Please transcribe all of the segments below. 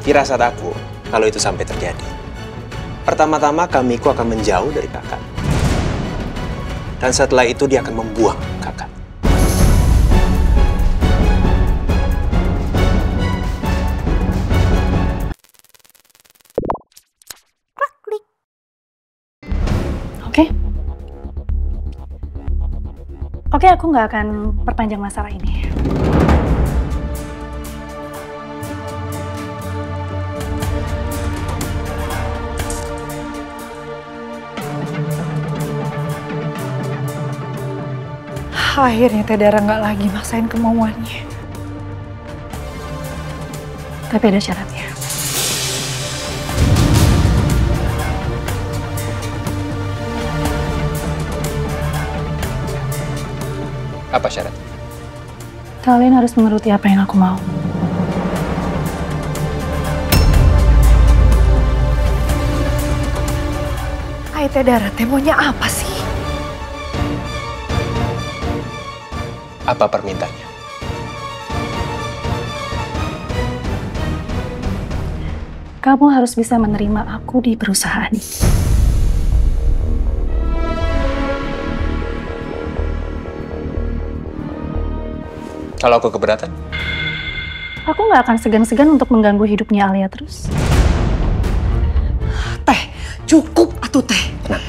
Firasat aku, kalau itu sampai terjadi, pertama-tama Kamiko akan menjauh dari kakak. Dan setelah itu dia akan membuang kakak. Oke. Oke, aku nggak akan perpanjang masalah ini. Akhirnya Teh Dara nggak lagi maksain kemauannya. Tapi ada syaratnya. Apa syaratnya? Kalian harus menuruti apa yang aku mau. Hai Teh Dara, Teh maunya apa sih? Apa permintaannya? Kamu harus bisa menerima aku di perusahaan. Kalau aku keberatan? Aku nggak akan segan-segan untuk mengganggu hidupnya Alia terus. Teh, cukup atuh Teh. Tenang.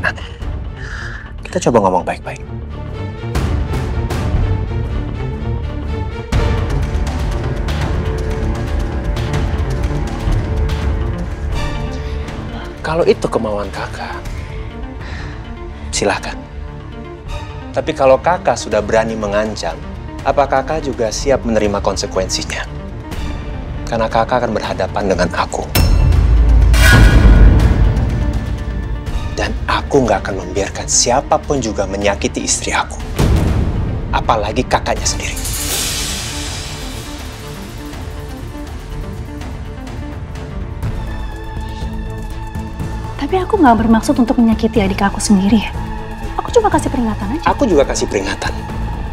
Nah, kita coba ngomong baik-baik. Kalau itu kemauan kakak, silahkan. Tapi kalau kakak sudah berani mengancam, apa kakak juga siap menerima konsekuensinya? Karena kakak akan berhadapan dengan aku. Dan aku nggak akan membiarkan siapapun juga menyakiti istri aku. Apalagi kakaknya sendiri. Tapi aku nggak bermaksud untuk menyakiti adik aku sendiri. Aku cuma kasih peringatan aja. Aku juga kasih peringatan.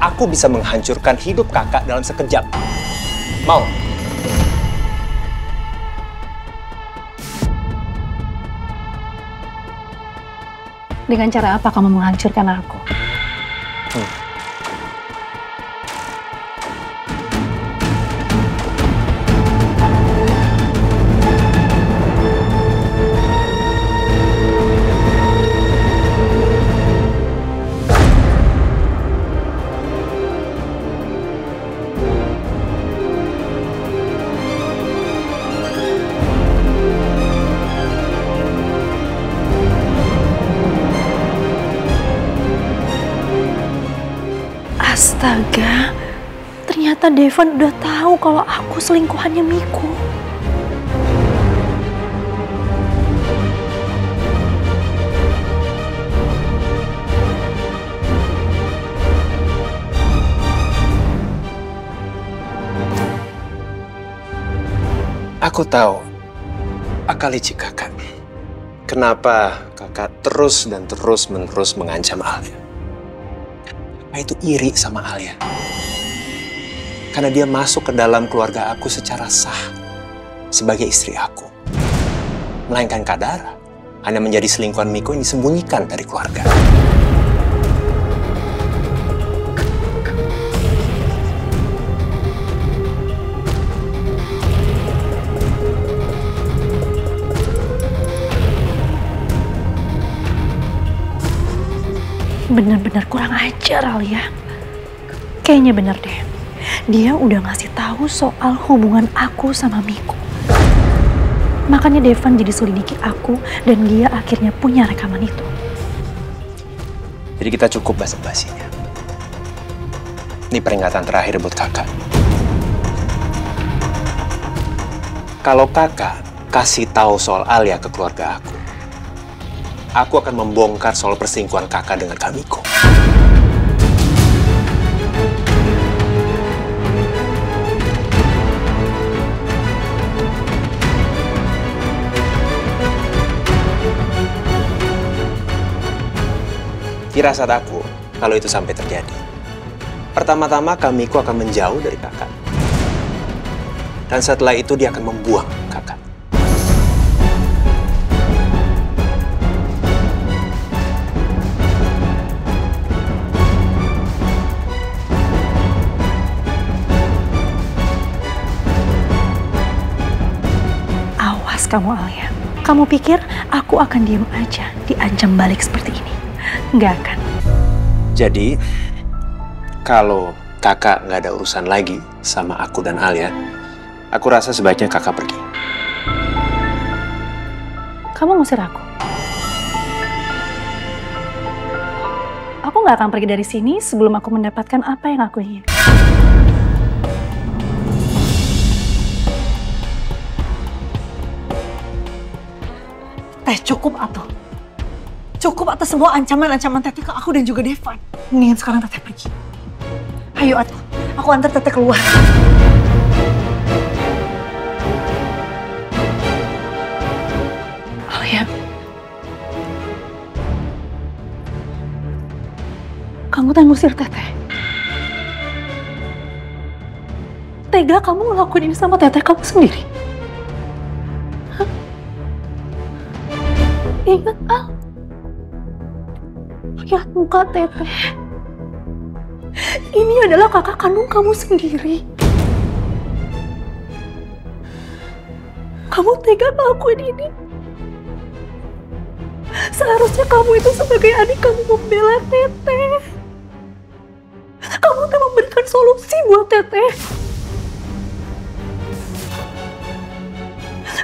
Aku bisa menghancurkan hidup kakak dalam sekejap. Mau? Dengan cara apa kamu menghancurkan aku? Astaga, ternyata Devon udah tahu kalau aku selingkuhannya Miko. Aku tahu akal licik kakak. Kenapa kakak terus dan terus-menerus mengancam Alia? Kakak itu iri sama Alia. Karena dia masuk ke dalam keluarga aku secara sah sebagai istri aku. Melainkan Kak Dara hanya menjadi selingkuhan Miko yang disembunyikan dari keluarga. Bener-bener kurang ajar Alia. Kayaknya bener deh. Dia udah ngasih tahu soal hubungan aku sama Miko. Makanya Devon jadi selidiki aku dan dia akhirnya punya rekaman itu. Jadi kita cukup basa-basinya. Ini peringatan terakhir buat kakak. Kalau kakak kasih tahu soal Alia ke keluarga aku akan membongkar soal perselingkuhan kakak dengan Kak Miko. Firasat aku, kalau itu sampai terjadi, pertama-tama Kak Miko akan menjauh dari kakak. Dan setelah itu dia akan membuang kakak. Awas kamu, Alia. Kamu pikir aku akan diem aja diancam balik seperti ini? Nggak akan. Jadi, kalau kakak nggak ada urusan lagi sama aku dan Alia, aku rasa sebaiknya kakak pergi. Kamu ngusir aku? Aku nggak akan pergi dari sini sebelum aku mendapatkan apa yang aku ingin. Teh, cukup atuh. Cukup atas semua ancaman-ancaman Teteh ke aku dan juga Devan. Mendingan sekarang Teteh pergi. Ayo atuh, aku antar Teteh keluar. Alia, kamu tak ngusir Teteh. Tega kamu ngelakuin ini sama Teteh kamu sendiri. Hah? Ingat, Al. Lihat muka Teteh. Ini adalah kakak kandung kamu sendiri. Kamu tega ngelakuin ini. Seharusnya kamu itu sebagai adik kamu membela Teteh. Kamu tuh memberikan solusi buat Teteh.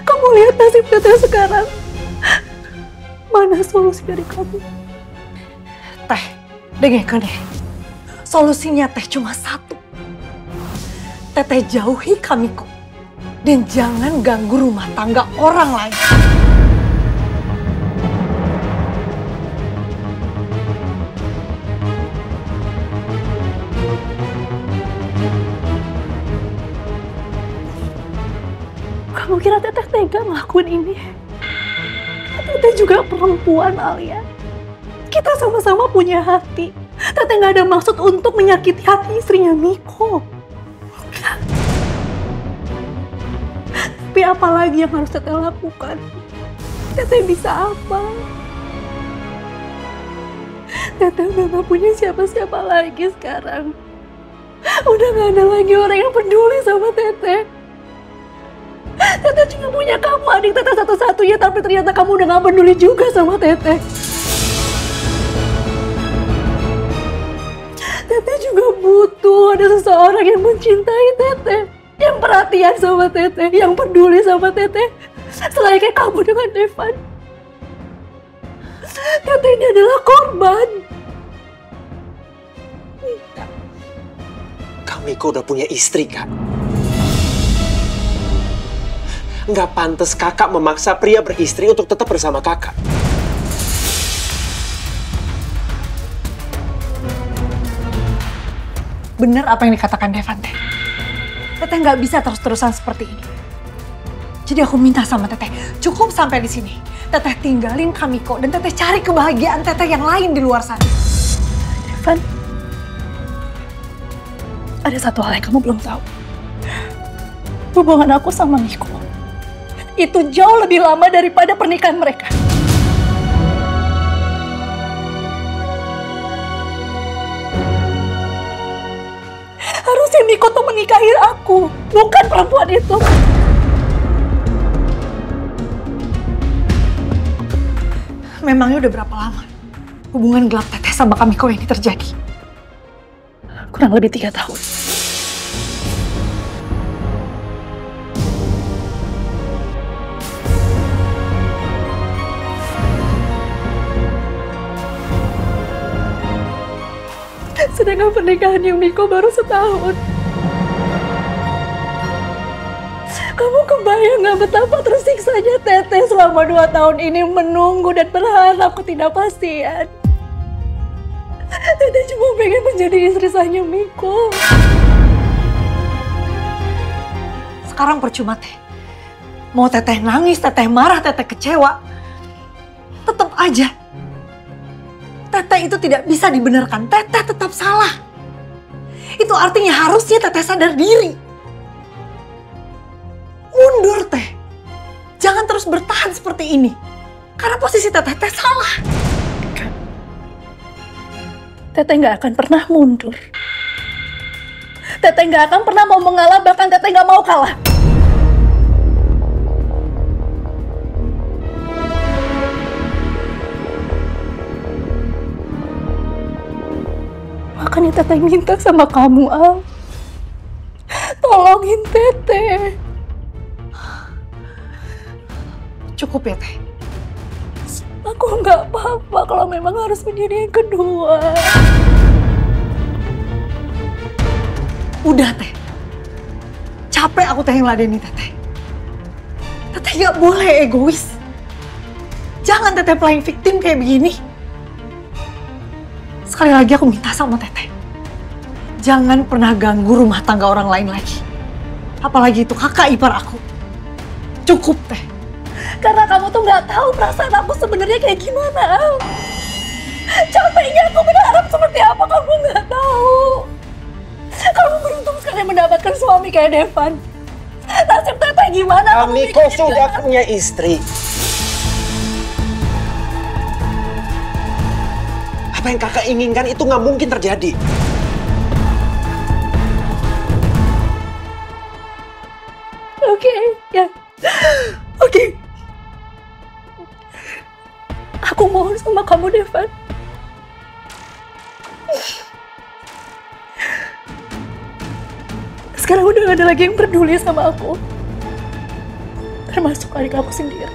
Kamu lihat nasib Teteh sekarang. Mana solusi dari kamu? Teh, dengarkan deh. Solusinya Teh cuma satu. Teteh jauhi Kamiko. Dan jangan ganggu rumah tangga orang lain. Kamu kira Teteh tega ngelakuin ini? Teteh juga perempuan, Alia. Kita sama-sama punya hati. Teteh nggak ada maksud untuk menyakiti hati istrinya Miko. Bukan. Tapi apa lagi yang harus Teteh lakukan? Teteh bisa apa? Teteh udah gak punya siapa-siapa lagi sekarang. Udah gak ada lagi orang yang peduli sama Teteh. Teteh cuma punya kamu, adik Teteh satu-satunya, tapi ternyata kamu udah gak peduli juga sama Teteh. Teteh juga butuh ada seseorang yang mencintai Teteh, yang perhatian sama Teteh, yang peduli sama Teteh, selayaknya kamu dengan Devan. Teteh ini adalah korban. Kak Miko udah punya istri, Kak. Nggak pantas kakak memaksa pria beristri untuk tetap bersama kakak. Bener apa yang dikatakan Devan, Teh. Teteh nggak bisa terus-terusan seperti ini. Jadi aku minta sama Teteh, cukup sampai di sini. Teteh tinggalin Kamiko dan Teteh cari kebahagiaan Teteh yang lain di luar sana. Devan, ada satu hal yang kamu belum tahu. Hubungan aku sama Miko itu jauh lebih lama daripada pernikahan mereka. Harusnya Miko tuh menikahi aku, bukan perempuan itu. Memangnya udah berapa lama hubungan gelap Teteh sama Kamiko ini terjadi? Kurang lebih 3 tahun. Sedangkan pernikahan yang Miko baru setahun. Kamu kebayang gak betapa tersiksanya Teteh selama 2 tahun ini menunggu dan berharap ketidakpastian. Teteh cuma pengen menjadi istri sahnya Miko. Sekarang percuma, Teh. Mau Teteh nangis, Teteh marah, Teteh kecewa, tetap aja Teteh itu tidak bisa dibenarkan. Teteh tetap salah. Itu artinya harusnya Teteh sadar diri. mundur, Teh. Jangan terus bertahan seperti ini. Karena posisi Teteh salah. Teteh nggak akan pernah mundur. Teteh nggak akan pernah mau mengalah, bahkan Teteh nggak mau kalah. Makanya Teteh minta sama kamu, Al. Tolongin Teteh. Cukup ya, Teh. Aku nggak apa-apa kalau memang harus menjadi yang kedua. Udah, Teh. Capek aku Teh ngeladeni Teteh. Teteh nggak boleh egois. Jangan Teteh playing victim kayak begini. Sekali lagi aku minta sama Teteh. Jangan pernah ganggu rumah tangga orang lain lagi. Apalagi itu kakak ipar aku. Cukup, Teh. Karena kamu tuh nggak tahu perasaan aku sebenarnya kayak gimana, Al. Capeknya aku berharap seperti apa kamu nggak tahu. Kamu beruntung sekali mendapatkan suami kayak Devan. Nasib Teteh gimana? Miko sudah punya istri. Apa yang kakak inginkan itu nggak mungkin terjadi. Oke, ya. Oke. Aku mohon sama kamu, Devan. Sekarang udah gak ada lagi yang peduli sama aku. Termasuk adik aku sendiri.